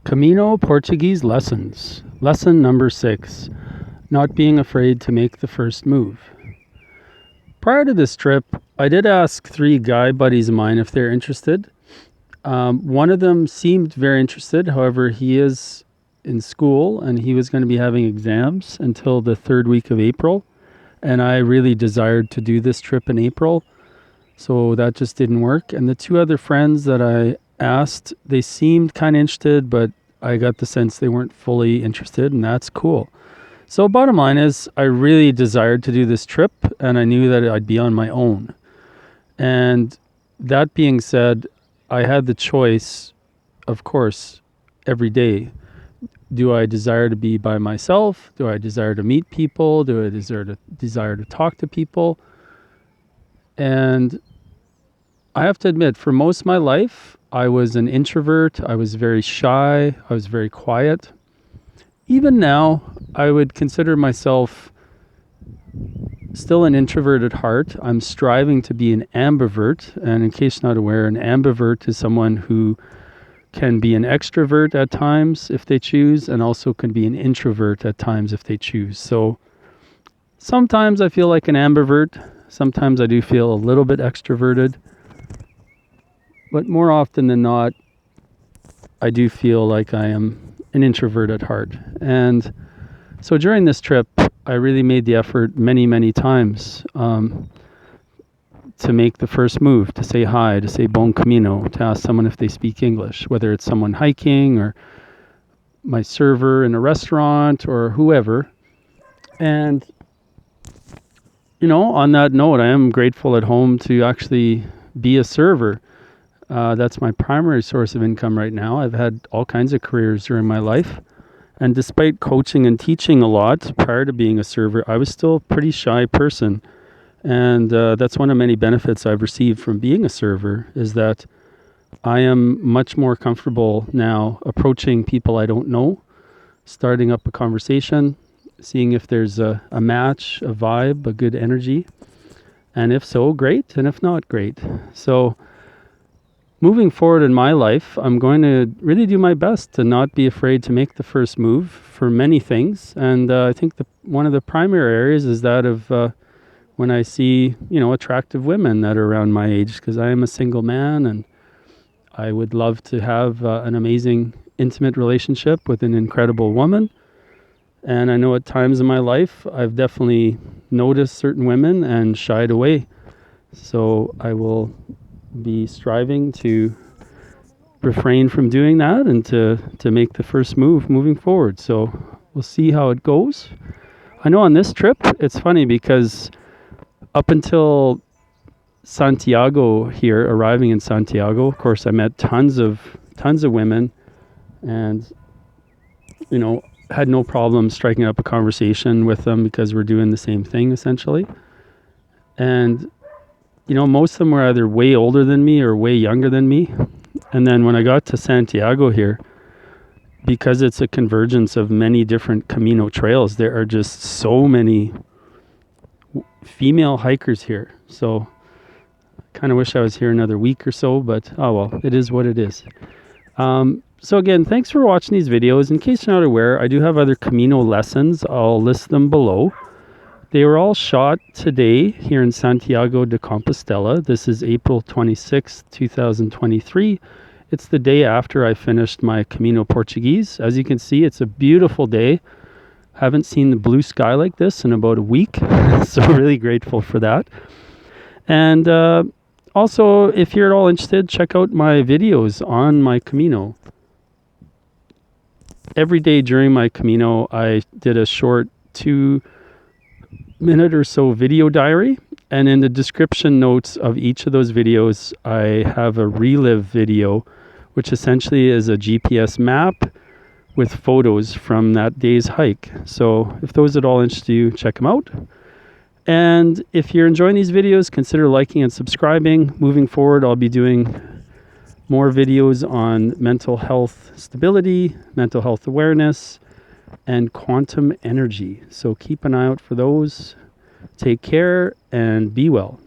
Camino Portuguese lessons. Lesson number 6. Not being afraid to make the first move. Prior to this trip, I did ask 3 guy buddies of mine if they're interested. One of them seemed very interested. However, he is in school and he was going to be having exams until the 3rd week of April. And I really desired to do this trip in April. So that just didn't work. And the 2 other friends that I asked, they seemed kind of interested, but I got the sense they weren't fully interested, and that's cool. So bottom line is, I really desired to do this trip, and I knew that I'd be on my own. And that being said, I had the choice, of course, every day. Do I desire to be by myself? Do I desire to meet people? Do I desire to talk to people? And I have to admit, for most of my life, I was an introvert. I was very shy. I was very quiet. Even now, I would consider myself still an introvert at heart. I'm striving to be an ambivert. And in case you're not aware, an ambivert is someone who can be an extrovert at times if they choose, and also can be an introvert at times if they choose. So sometimes I feel like an ambivert. Sometimes I do feel a little bit extroverted. But more often than not, I do feel like I am an introvert at heart. And so during this trip, I really made the effort many, many times to make the first move, to say hi, to say bon camino, to ask someone if they speak English, whether it's someone hiking or my server in a restaurant or whoever. And, on that note, I am grateful at home to actually be a server. That's my primary source of income right now. I've had all kinds of careers during my life. And despite coaching and teaching a lot prior to being a server, I was still a pretty shy person. And that's one of many benefits I've received from being a server, is that I am much more comfortable now approaching people I don't know, starting up a conversation, seeing if there's a match, a vibe, a good energy. And if so, great. And if not, great. So moving forward in my life, I'm going to really do my best to not be afraid to make the first move for many things. And I think one of the primary areas is that of when I see, attractive women that are around my age, because I am a single man and I would love to have an amazing, intimate relationship with an incredible woman. And I know at times in my life, I've definitely noticed certain women and shied away. So I will be striving to refrain from doing that and to make the first move moving forward. So we'll see how it goes. I know on this trip, it's funny because up until Santiago here, arriving in Santiago, of course, I met tons of women and, had no problem striking up a conversation with them because we're doing the same thing essentially. And most of them were either way older than me or way younger than me. And then when I got to Santiago here, because it's a convergence of many different Camino trails, there are just so many female hikers here. So I kind of wish I was here another week or so, but oh well, it is what it is. So again, thanks for watching these videos. In case you're not aware, I do have other Camino lessons. I'll list them below. They were all shot today here in Santiago de Compostela. This is April 26th, 2023. It's the day after I finished my Camino Portuguese. As you can see, it's a beautiful day. Haven't seen the blue sky like this in about a week, so really grateful for that. And also, if you're at all interested, check out my videos on my Camino. Every day during my Camino, I did a short 2-minute or so video diary, and in the description notes of each of those videos I have a relive video, which essentially is a GPS map with photos from that day's hike. So if those at all interest you, check them out. And if you're enjoying these videos, consider liking and subscribing. Moving forward, I'll be doing more videos on mental health stability, mental health awareness, and quantum energy. So keep an eye out for those. Take care and be well.